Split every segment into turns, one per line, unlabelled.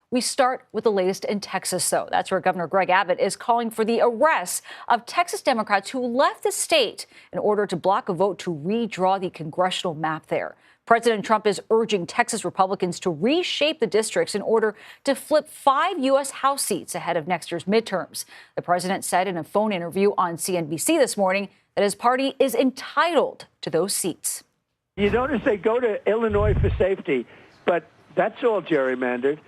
We start with the latest in Texas, though. That's where Governor Greg Abbott is calling for the arrest of Texas Democrats who left the state in order to block a vote to redraw the congressional map there. President Trump is urging Texas Republicans to reshape the districts in order to flip 5 U.S. House seats ahead of next year's midterms. The president said in a phone interview on CNBC this morning that his party is entitled to those seats.
You notice they go to Illinois for safety, but that's all gerrymandered.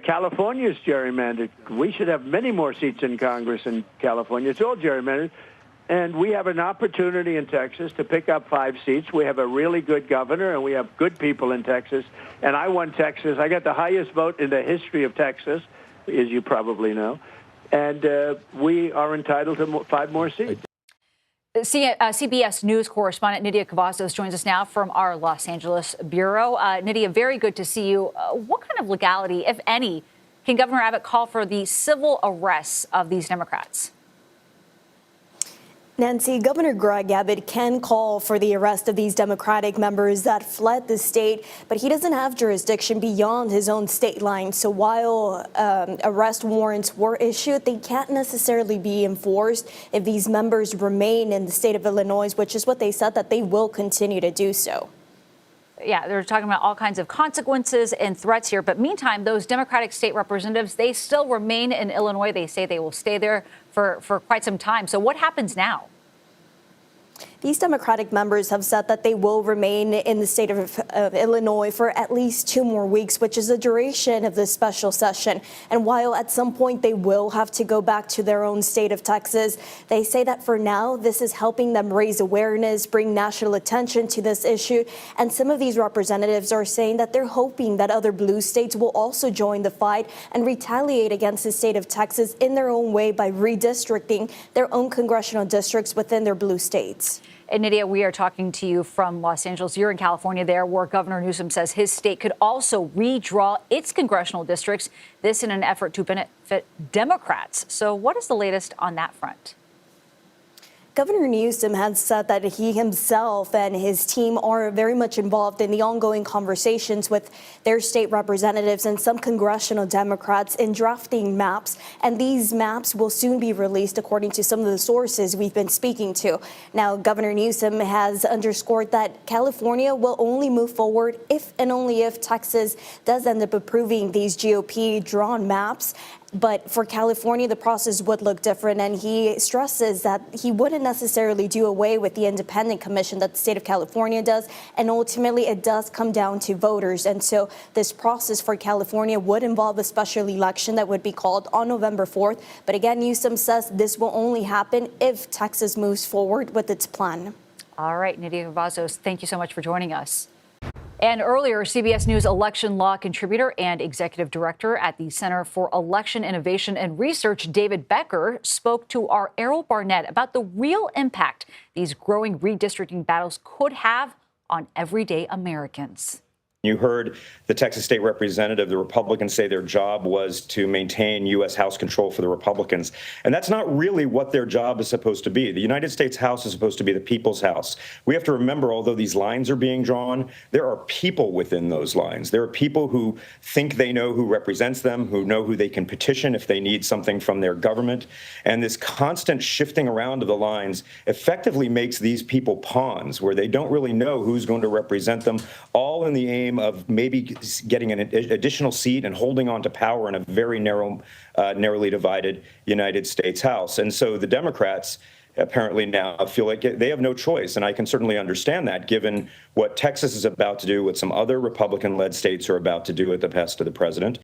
California's gerrymandered. We should have many more seats in Congress in California. It's all gerrymandered. And we have an opportunity in Texas to pick up 5 seats. We have a really good governor, and we have good people in Texas. And I won Texas. I got the highest vote in the history of Texas, as you probably know. And we are entitled to 5 more seats.
CBS News correspondent Nidia Kavasos joins us now from our Los Angeles bureau. Nidia, very good to see you. What kind of legality, if any, can Governor Abbott call for the civil arrests of these Democrats?
Nancy, Governor Greg Abbott can call for the arrest of these Democratic members that fled the state, but he doesn't have jurisdiction beyond his own state line. So while arrest warrants were issued, they can't necessarily be enforced if these members remain in the state of Illinois, which is what they said that they will continue to do so.
Yeah, they're talking about all kinds of consequences and threats here. But meantime, those Democratic state representatives, they still remain in Illinois. They say they will stay there for quite some time. So what happens now?
These Democratic members have said that they will remain in the state of Illinois for at least 2 more weeks, which is the duration of this special session. And while at some point they will have to go back to their own state of Texas, they say that for now, this is helping them raise awareness, bring national attention to this issue. And some of these representatives are saying that they're hoping that other blue states will also join the fight and retaliate against the state of Texas in their own way by redistricting their own congressional districts within their blue states.
And Nidia, we are talking to you from Los Angeles. You're in California there, where Governor Newsom says his state could also redraw its congressional districts, this in an effort to benefit Democrats. So what is the latest on that front?
Governor Newsom has said that he himself and his team are very much involved in the ongoing conversations with their state representatives and some congressional Democrats in drafting maps. And these maps will soon be released, according to some of the sources we've been speaking to. Now, Governor Newsom has underscored that California will only move forward if and only if Texas does end up approving these GOP drawn maps. But for California, the process would look different, and he stresses that he wouldn't necessarily do away with the independent commission that the state of California does, and ultimately it does come down to voters. And so this process for California would involve a special election that would be called on November 4th. But again, Newsom says this will only happen if Texas moves forward with its plan.
All right, Nidia Kavasos, thank you so much for joining us. And earlier, CBS News election law contributor and executive director at the Center for Election Innovation and Research, David Becker, spoke to our Errol Barnett about the real impact these growing redistricting battles could have on everyday Americans.
You heard the Texas state representative, the Republicans, say their job was to maintain U.S. House control for the Republicans. And that's not really what their job is supposed to be. The United States House is supposed to be the people's house. We have to remember, although these lines are being drawn, there are people within those lines. There are people who think they know who represents them, who know who they can petition if they need something from their government. And this constant shifting around of the lines effectively makes these people pawns where they don't really know who's going to represent them, all in the aim of maybe getting an additional seat and holding on to power in a very narrowly divided United States House. And so the Democrats apparently now feel like they have no choice. And I can certainly understand that, given what Texas is about to do, what some other Republican-led states are about to do at the behest of the president.